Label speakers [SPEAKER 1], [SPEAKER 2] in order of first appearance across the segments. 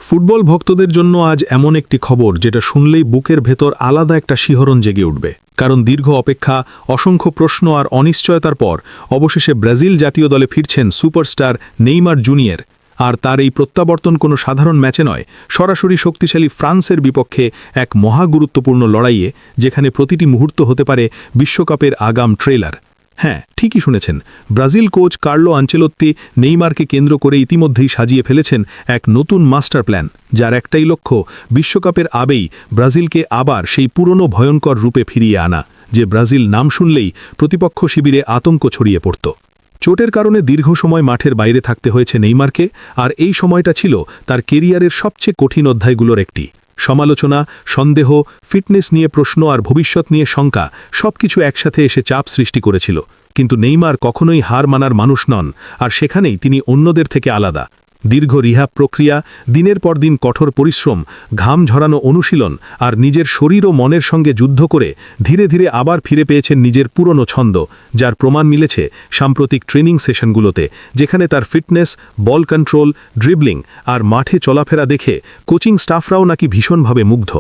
[SPEAKER 1] Football ভক্তদের জন্য আজ এমন একটি খবর যেটা শুনলেই বুকের ভেতর আলাদা একটা শিহরণ জেগে উঠবে, কারণ দীর্ঘ অপেক্ষা, অসংখ্য প্রশ্ন আর অনিশ্চয়তার পর অবশেষে ব্রাজিল জাতীয় দলে ফিরছেন সুপারস্টার নেইমার জুনিয়র। আর তার এই প্রত্যাবর্তন কোনো সাধারণ ম্যাচে নয়, সরাসরি শক্তিশালী ফ্রান্সের বিপক্ষে এক মহাগুরুত্বপূর্ণ লড়াইয়ে, যেখানে প্রতিটি মুহূর্ত হতে পারে বিশ্বকাপের আগাম ট্রেলার। হ্যাঁ, ঠিকই শুনেছেন, ব্রাজিল কোচ কার্লো আনচেলোত্তি নেইমারকে কেন্দ্র করে ইতিমধ্যেই সাজিয়ে ফেলেছেন এক নতুন মাস্টার প্ল্যান, যার একটাই লক্ষ্য বিশ্বকাপের আবেই ব্রাজিলকে আবার সেই পুরনো ভয়ঙ্কর রূপে ফিরিয়ে আনা, যে ব্রাজিল নাম শুনলেই প্রতিপক্ষ শিবিরে আতঙ্ক ছড়িয়ে পড়ত। চোটের কারণে দীর্ঘ সময় মাঠের বাইরে থাকতে হয়েছে নেইমারকে, আর এই সময়টা ছিল তার কেরিয়ারের সবচেয়ে কঠিন অধ্যায়গুলোর একটি। সমালোচনা, সন্দেহ, ফিটনেস নিয়ে প্রশ্ন আর ভবিষ্যৎ নিয়ে শঙ্কা সবকিছু একসাথে এসে চাপ সৃষ্টি করেছিল। কিন্তু নেইমার কখনোই হার মানার মানুষ নন, আর সেখানেই তিনি অন্যদের থেকে আলাদা। দীর্ঘ রিহাব প্রক্রিয়া, দিনের পর দিন কঠোর পরিশ্রম, ঘাম ঝরানো অনুশীলন আর নিজের শরীর ও মনের সঙ্গে যুদ্ধ করে ধীরে ধীরে আবার ফিরে পেয়েছেন নিজের পুরনো ছন্দ, যার প্রমাণ মিলেছে সাম্প্রতিক ট্রেনিং সেশনগুলোতে, যেখানে তার ফিটনেস, বল কন্ট্রোল, ড্রিবলিং আর মাঠে চলাফেরা দেখে কোচিং স্টাফরাও নাকি ভীষণভাবে মুগ্ধ।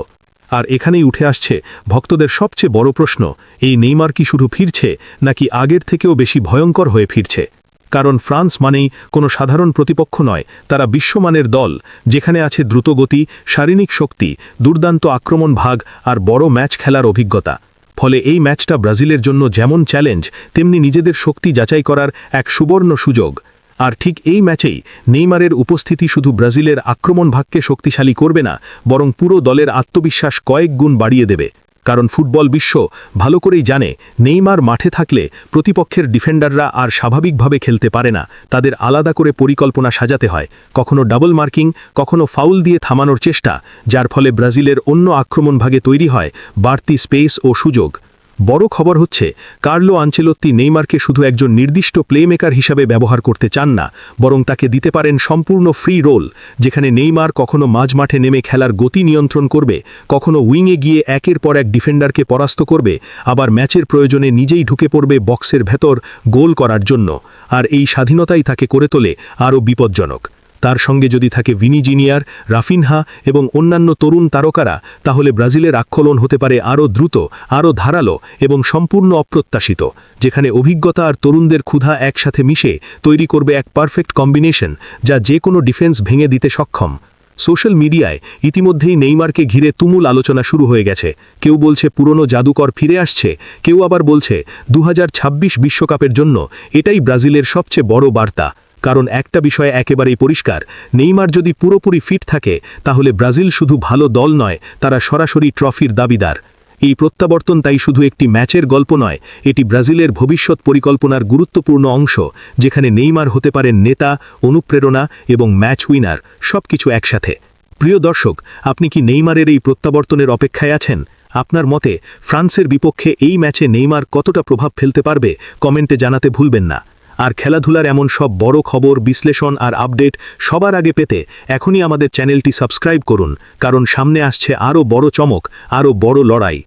[SPEAKER 1] আর এখানেই উঠে আসছে ভক্তদের সবচেয়ে বড় প্রশ্ন, এই নেইমার কি শুধু ফিরছে, নাকি আগের থেকেও বেশি ভয়ঙ্কর হয়ে ফিরছে? কারণ ফ্রান্স মানেই কোনো সাধারণ প্রতিপক্ষ নয়, তারা বিশ্বমানের দল, যেখানে আছে দ্রুতগতি, শারীরিক শক্তি, দুর্দান্ত আক্রমণ ভাগ আর বড় ম্যাচ খেলার অভিজ্ঞতা। ফলে এই ম্যাচটা ব্রাজিলের জন্য যেমন চ্যালেঞ্জ, তেমনি নিজেদের শক্তি যাচাই করার এক সুবর্ণ সুযোগ। আর ঠিক এই ম্যাচেই নেইমারের উপস্থিতি শুধু ব্রাজিলের আক্রমণ ভাগকে শক্তিশালী করবে না, বরং পুরো দলের আত্মবিশ্বাস কয়েক গুণ বাড়িয়ে দেবে। কারণ ফুটবল বিশ্ব ভালো করেই জানে, নেইমার মাঠে থাকলে প্রতিপক্ষের ডিফেন্ডাররা আর স্বাভাবিকভাবে খেলতে পারে না, তাদের আলাদা করে পরিকল্পনা সাজাতে হয়, কখনো ডাবল মার্কিং, কখনো ফাউল দিয়ে থামানোর চেষ্টা, যার ফলে ব্রাজিলের অন্য আক্রমণ ভাগে তৈরি হয় বাড়তি স্পেস ও সুযোগ। বড় খবর হচ্ছে, কার্লো আনচেলোত্তি নেইমারকে শুধু একজন নির্দিষ্ট প্লেমেকার হিসাবে ব্যবহার করতে চান না, বরং তাকে দিতে পারেন সম্পূর্ণ ফ্রি রোল, যেখানে নেইমার কখনো মাঝমাঠে নেমে খেলার গতি নিয়ন্ত্রণ করবে, কখনো উইংয়ে গিয়ে একের পর এক ডিফেন্ডারকে পরাস্ত করবে, আবার ম্যাচের প্রয়োজনে নিজেই ঢুকে পড়বে বক্সের ভেতর গোল করার জন্য। আর এই স্বাধীনতাই তাকে করে তোলে আরও বিপজ্জনক। তার সঙ্গে যদি থাকে ভিনি জুনিয়র, রাফিনহা এবং অন্যান্য তরুণ তারকারা, তাহলে ব্রাজিলের আক্রমণ হতে পারে আরও দ্রুত, আরও ধারালো এবং সম্পূর্ণ অপ্রত্যাশিত, যেখানে অভিজ্ঞতা আর তরুণদের ক্ষুধা একসাথে মিশে তৈরি করবে এক পারফেক্ট কম্বিনেশন, যা যে কোনো ডিফেন্স ভেঙে দিতে সক্ষম। সোশ্যাল মিডিয়ায় ইতিমধ্যেই নেইমারকে ঘিরে তুমুল আলোচনা শুরু হয়ে গেছে। কেউ বলছে পুরনো জাদুকর ফিরে আসছে, কেউ আবার বলছে 2026 বিশ্বকাপের জন্য এটাই ব্রাজিলের সবচেয়ে বড় বার্তা। কারণ একটা বিষয় একেবারেই পরিষ্কার, নেইমার যদি পুরোপুরি ফিট থাকে, তাহলে ব্রাজিল শুধু ভালো দল নয়, তারা সরাসরি ট্রফির দাবিদার। এই প্রত্যাবর্তন তাই শুধু একটি ম্যাচের গল্প নয়, এটি ব্রাজিলের ভবিষ্যৎ পরিকল্পনার গুরুত্বপূর্ণ অংশ, যেখানে নেইমার হতে পারেন নেতা, অনুপ্রেরণা এবং ম্যাচ উইনার, সবকিছু একসাথে। প্রিয় দর্শক, আপনি কি নেইমারের এই প্রত্যাবর্তনের অপেক্ষায় আছেন? আপনার মতে ফ্রান্সের বিপক্ষে এই ম্যাচে নেইমার কতটা প্রভাব ফেলতে পারবে, কমেন্টে জানাতে ভুলবেন না। আর খেলাধুলার এমন সব বড় খবর, বিশ্লেষণ আর আপডেট সবার আগে পেতে এখনই আমাদের চ্যানেলটি সাবস্ক্রাইব করুন, কারণ সামনে আসছে আরও বড় চমক, আরও বড় লড়াই।